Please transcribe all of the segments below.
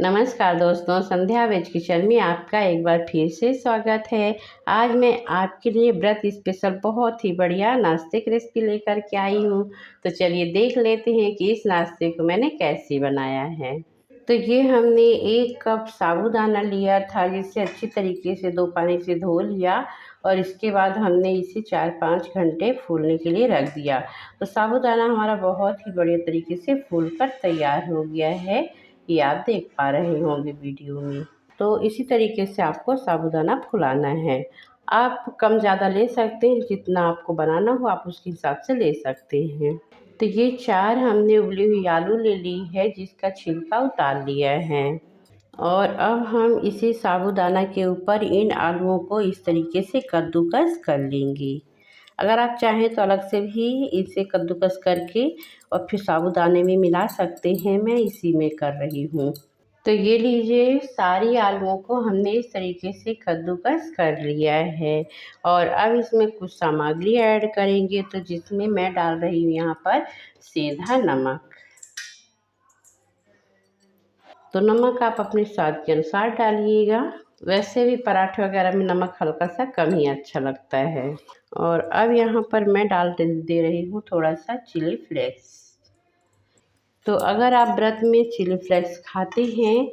नमस्कार दोस्तों, संध्या veg kitchen में आपका एक बार फिर से स्वागत है। आज मैं आपके लिए व्रत स्पेशल बहुत ही बढ़िया नाश्ते की रेसिपी लेकर के आई हूँ। तो चलिए देख लेते हैं कि इस नाश्ते को मैंने कैसे बनाया है। तो ये हमने 1 कप साबूदाना लिया था, जिसे अच्छी तरीके से 2 पानी से धो लिया और इसके बाद हमने इसे 4-5 घंटे फूलने के लिए रख दिया। तो साबूदाना हमारा बहुत ही बढ़िया तरीके से फूल कर तैयार हो गया है, ये आप देख पा रहे होंगे वीडियो में। तो इसी तरीके से आपको साबूदाना फुलाना है। आप कम ज़्यादा ले सकते हैं, जितना आपको बनाना हो आप उसके हिसाब से ले सकते हैं। तो ये 4 हमने उबली हुई आलू ले ली है, जिसका छिलका उतार लिया है। और अब हम इसी साबूदाना के ऊपर इन आलूओं को इस तरीके से कद्दूकस कर लेंगे। अगर आप चाहें तो अलग से भी इसे कद्दूकस करके और फिर साबूदाने में मिला सकते हैं, मैं इसी में कर रही हूँ। तो ये लीजिए, सारी आलूओं को हमने इस तरीके से कद्दूकस कर लिया है। और अब इसमें कुछ सामग्री ऐड करेंगे, तो जिसमें मैं डाल रही हूँ यहाँ पर सेंधा नमक। तो नमक आप अपने स्वाद के अनुसार डालिएगा। वैसे भी पराठे वगैरह में नमक हल्का सा कम ही अच्छा लगता है। और अब यहाँ पर मैं डाल दे रही हूँ थोड़ा सा चिली फ्लेक्स। तो अगर आप व्रत में चिली फ्लेक्स खाते हैं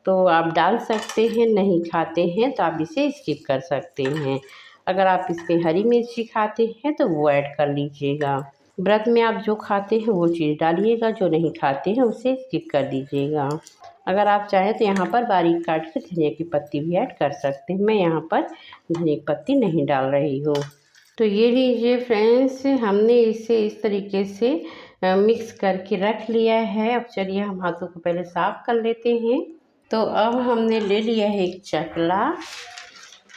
तो आप डाल सकते हैं, नहीं खाते हैं तो आप इसे स्किप कर सकते हैं। अगर आप इसमें हरी मिर्ची खाते हैं तो वो ऐड कर लीजिएगा। व्रत में आप जो खाते हैं वो चीज़ डालिएगा, जो नहीं खाते हैं उसे स्किप कर दीजिएगा। अगर आप चाहें तो यहाँ पर बारीक काट के धनिया की पत्ती भी ऐड कर सकते हैं। मैं यहाँ पर धनिया की पत्ती नहीं डाल रही हूँ। तो ये लीजिए फ्रेंड्स, हमने इसे इस तरीके से मिक्स करके रख लिया है। अब चलिए हम हाथों को पहले साफ़ कर लेते हैं। तो अब हमने ले लिया है एक चकला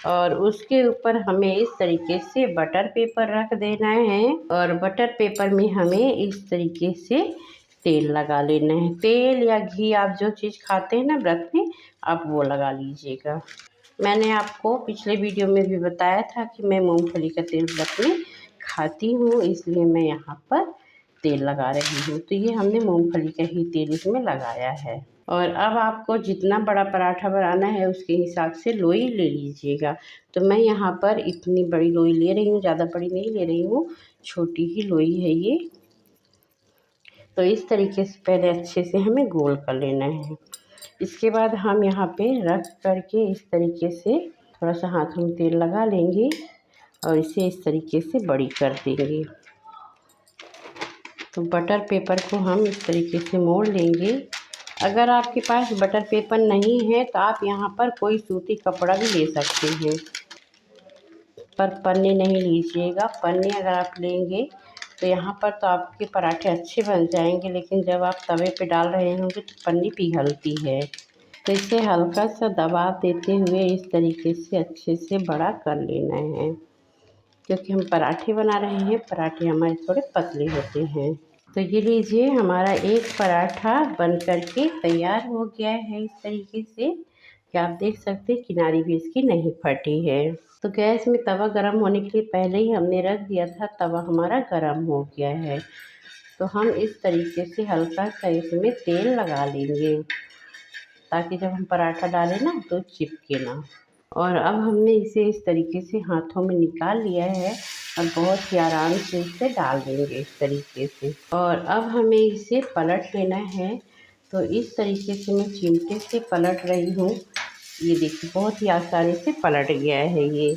और उसके ऊपर हमें इस तरीके से बटर पेपर रख देना है। और बटर पेपर में हमें इस तरीके से तेल लगा लेना है। तेल या घी आप जो चीज़ खाते हैं ना व्रत में, आप वो लगा लीजिएगा। मैंने आपको पिछले वीडियो में भी बताया था कि मैं मूंगफली का तेल व्रत में खाती हूँ, इसलिए मैं यहाँ पर तेल लगा रही हूँ। तो ये हमने मूंगफली का ही तेल इसमें लगाया है। और अब आपको जितना बड़ा पराठा बनाना है उसके हिसाब से लोई ले लीजिएगा। तो मैं यहाँ पर इतनी बड़ी लोई ले रही हूँ, ज़्यादा बड़ी नहीं ले रही हूँ, छोटी ही लोई है ये। तो इस तरीके से पहले अच्छे से हमें गोल कर लेना है। इसके बाद हम यहाँ पे रख करके इस तरीके से थोड़ा सा हाथों में तेल लगा लेंगे और इसे इस तरीके से बड़ी कर देंगे। तो बटर पेपर को हम इस तरीके से मोड़ लेंगे। अगर आपके पास बटर पेपर नहीं है तो आप यहाँ पर कोई सूती कपड़ा भी ले सकते हैं, पर पन्नी नहीं लीजिएगा। पन्नी अगर आप लेंगे तो यहाँ पर तो आपके पराठे अच्छे बन जाएंगे, लेकिन जब आप तवे पे डाल रहे होंगे तो पन्नी पिघलती है। तो इसे हल्का सा दबाव देते हुए इस तरीके से अच्छे से बड़ा कर लेना है, क्योंकि हम पराठे बना रहे हैं, पराठे हमारे थोड़े पतले होते हैं। तो ये लीजिए, हमारा एक पराठा बन करके तैयार हो गया है इस तरीके से कि आप देख सकते हैं किनारी भी इसकी नहीं फटी है। तो गैस में तवा गरम होने के लिए पहले ही हमने रख दिया था, तवा हमारा गरम हो गया है। तो हम इस तरीके से हल्का सा इसमें तेल लगा लेंगे, ताकि जब हम पराठा डालें ना तो चिपके ना। और अब हमने इसे इस तरीके से हाथों में निकाल लिया है और बहुत ही आराम से इसे डाल देंगे इस तरीके से। और अब हमें इसे पलट लेना है। तो इस तरीके से मैं चिमटे से पलट रही हूँ। ये देखिए, बहुत ही आसानी से पलट गया है ये।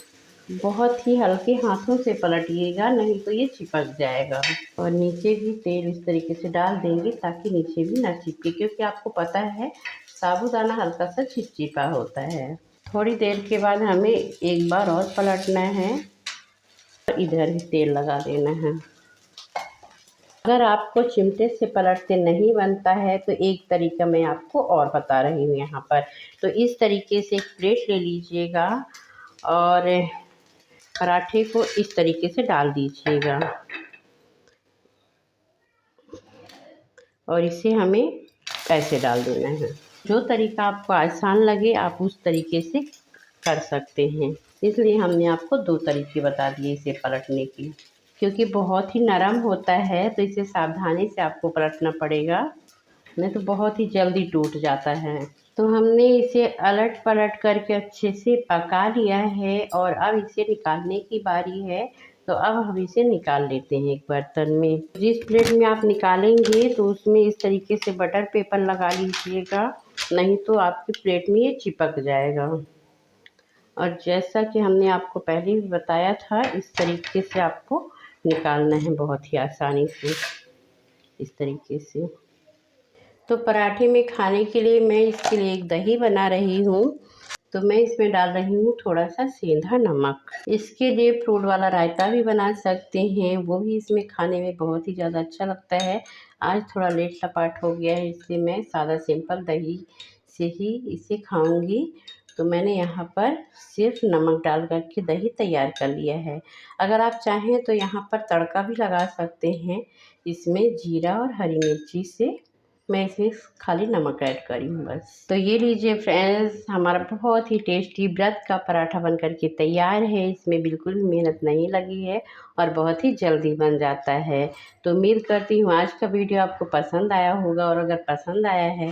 बहुत ही हल्के हाथों से पलटिएगा, नहीं तो ये चिपक जाएगा। और नीचे भी तेल इस तरीके से डाल देंगे ताकि नीचे भी ना चिपके, क्योंकि आपको पता है साबूदाना हल्का सा चिपचिपा होता है। थोड़ी देर के बाद हमें एक बार और पलटना है और इधर भी तेल लगा देना है। अगर आपको चिमटे से पलटते नहीं बनता है तो एक तरीका मैं आपको और बता रही हूँ यहाँ पर। तो इस तरीके से एक प्लेट ले लीजिएगा और पराठे को इस तरीके से डाल दीजिएगा और इसे हमें ऐसे डाल देना है। जो तरीका आपको आसान लगे आप उस तरीके से कर सकते हैं, इसलिए हमने आपको 2 तरीके बता दिए इसे पलटने की। क्योंकि बहुत ही नरम होता है तो इसे सावधानी से आपको पलटना पड़ेगा, नहीं तो बहुत ही जल्दी टूट जाता है। तो हमने इसे अलट पलट करके अच्छे से पका लिया है और अब इसे निकालने की बारी है। तो अब हम इसे निकाल लेते हैं एक बर्तन में। जिस प्लेट में आप निकालेंगे तो उसमें इस तरीके से बटर पेपर लगा लीजिएगा, नहीं तो आपकी प्लेट में ये चिपक जाएगा। और जैसा कि हमने आपको पहले भी बताया था, इस तरीके से आपको निकालना है बहुत ही आसानी से, इस तरीके से। तो पराठे में खाने के लिए मैं इसके लिए एक दही बना रही हूँ। तो मैं इसमें डाल रही हूँ थोड़ा सा सेंधा नमक। इसके लिए फ्रूट वाला रायता भी बना सकते हैं, वो भी इसमें खाने में बहुत ही ज़्यादा अच्छा लगता है। आज थोड़ा लेट लपाट हो गया है, इसलिए मैं सादा सिंपल दही से ही इसे खाऊंगी। तो मैंने यहाँ पर सिर्फ नमक डाल करके दही तैयार कर लिया है। अगर आप चाहें तो यहाँ पर तड़का भी लगा सकते हैं, इसमें जीरा और हरी मिर्ची से। मैं इसमें खाली नमक ऐड करी हूँ बस। तो ये लीजिए फ्रेंड्स, हमारा बहुत ही टेस्टी व्रत का पराठा बन करके तैयार है। इसमें बिल्कुल भी मेहनत नहीं लगी है और बहुत ही जल्दी बन जाता है। तो उम्मीद करती हूँ आज का वीडियो आपको पसंद आया होगा, और अगर पसंद आया है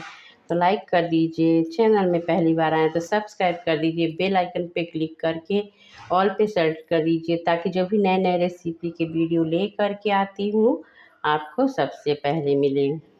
तो लाइक कर दीजिए। चैनल में पहली बार आए तो सब्सक्राइब कर दीजिए, बेल आइकन पे क्लिक करके ऑल पे सेलेक्ट कर दीजिए, ताकि जो भी नए नए रेसिपी के वीडियो ले करके आती हूँ आपको सबसे पहले मिले।